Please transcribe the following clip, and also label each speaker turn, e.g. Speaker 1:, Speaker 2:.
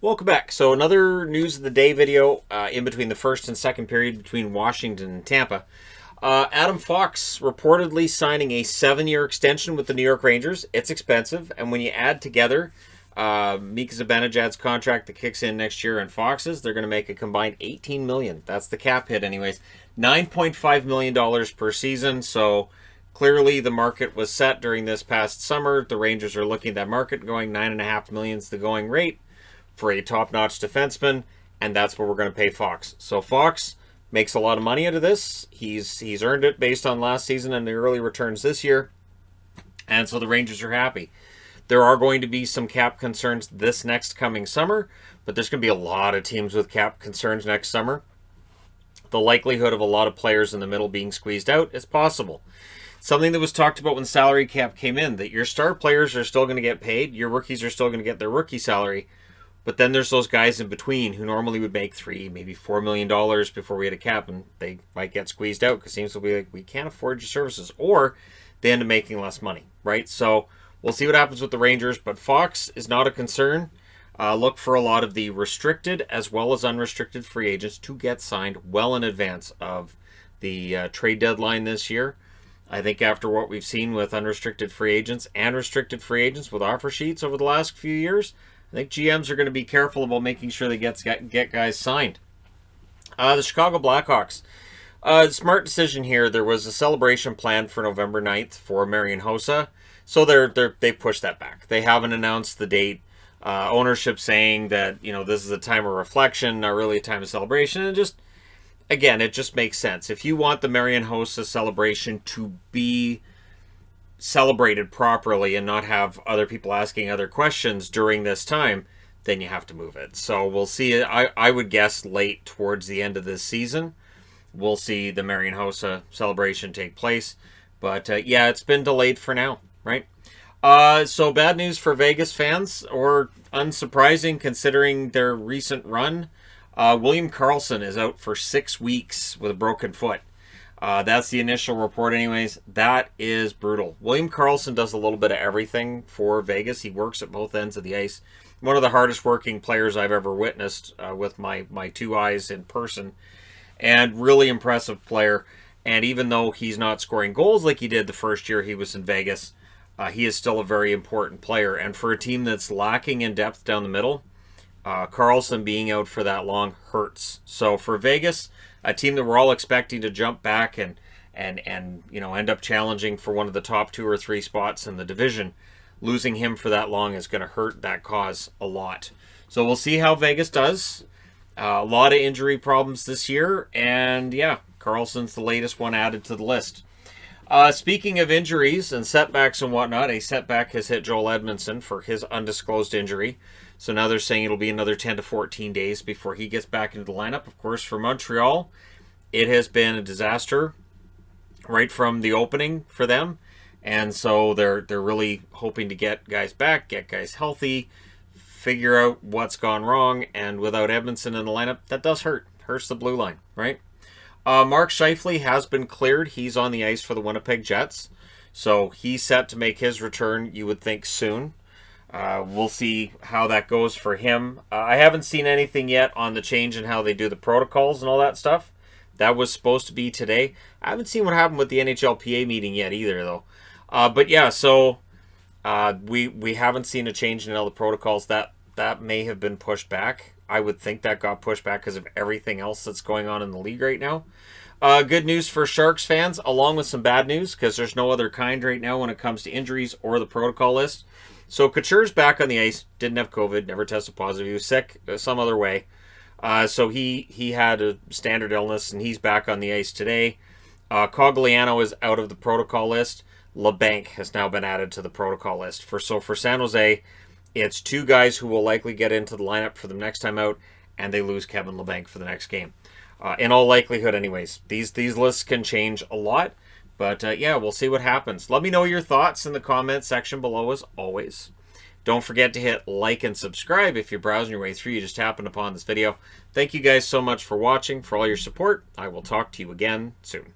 Speaker 1: Welcome back. So another news of the day video in between the first and second period between Washington and Tampa. Adam Fox reportedly signing a 7-year extension with the New York Rangers. It's expensive, and when you add together Mika Zibanejad's contract that kicks in next year and Fox's, they're going to make a combined $18 million. That's the cap hit anyways. $9.5 million per season, so clearly the market was set during this past summer. The Rangers are looking at that market going $9.5 million is the going rate for a top-notch defenseman, and that's what we're going to pay Fox. So Fox makes a lot of money out of this. He's earned it based on last season and the early returns this year, and so the Rangers are happy. There are going to be some cap concerns this next coming summer, but there's going to be a lot of teams with cap concerns next summer. The likelihood of a lot of players in the middle being squeezed out is possible. Something that was talked about when salary cap came in, that your star players are still going to get paid, your rookies are still going to get their rookie salary, but then there's those guys in between who normally would make $3, maybe $4 million before we had a cap, and they might get squeezed out because it seems to be like, we can't afford your services, or they end up making less money, right? So we'll see what happens with the Rangers, but Fox is not a concern. Look for a lot of the restricted as well as unrestricted free agents to get signed well in advance of the trade deadline this year. I think after what we've seen with unrestricted free agents and restricted free agents with offer sheets over the last few years, I think GMs are going to be careful about making sure they get guys signed. The Chicago Blackhawks. Smart decision here. There was a celebration planned for November 9th for Marian Hossa, so they pushed that back. They haven't announced the date. Ownership saying that this is a time of reflection, not really a time of celebration, and it just makes sense. If you want the Marian Hossa celebration to be celebrated properly and not have other people asking other questions during this time, then you have to move it. So we'll see. I would guess late towards the end of this season, we'll see the Marian Hossa celebration take place. But yeah, it's been delayed for now, right? So bad news for Vegas fans, or unsurprising considering their recent run. William Karlsson is out for 6 weeks with a broken foot. That's the initial report anyways. That is brutal. William Karlsson does a little bit of everything for Vegas. He works at both ends of the ice. One of the hardest working players I've ever witnessed with my two eyes in person. And really impressive player. And even though he's not scoring goals like he did the first year he was in Vegas, he is still a very important player. And for a team that's lacking in depth down the middle, Karlsson being out for that long hurts. So for Vegas, a team that we're all expecting to jump back and end up challenging for one of the top 2 or 3 spots in the division, losing him for that long is going to hurt that cause a lot. So we'll see how Vegas does. A lot of injury problems this year, and yeah, Karlsson's the latest one added to the list. Speaking of injuries and setbacks and whatnot, a setback has hit Joel Edmondson for his undisclosed injury. So now they're saying it'll be another 10 to 14 days before he gets back into the lineup. Of course, for Montreal, it has been a disaster right from the opening for them. And so they're really hoping to get guys back, get guys healthy, figure out what's gone wrong. And without Edmondson in the lineup, that does hurt. Hurts the blue line, right? Mark Scheifele has been cleared. He's on the ice for the Winnipeg Jets. So he's set to make his return, you would think, soon. We'll see how that goes for him. I haven't seen anything yet on the change in how they do the protocols and all that stuff. That was supposed to be today. I haven't seen what happened with the NHLPA meeting yet either, though. But yeah, so we haven't seen a change in all the protocols. That may have been pushed back. I would think that got pushed back because of everything else that's going on in the league right now. Good news for Sharks fans, along with some bad news, because there's no other kind right now when it comes to injuries or the protocol list. So Couture's back on the ice, didn't have COVID, never tested positive. He was sick some other way. So he had a standard illness, and he's back on the ice today. Cogliano is out of the protocol list. LeBanc has now been added to the protocol list. For San Jose, it's 2 guys who will likely get into the lineup for the next time out, and they lose Kevin LeBanc for the next game. In all likelihood anyways. These lists can change a lot. But yeah, we'll see what happens. Let me know your thoughts in the comments section below as always. Don't forget to hit like and subscribe if you're browsing your way through. You just happened upon this video. Thank you guys so much for watching, for all your support. I will talk to you again soon.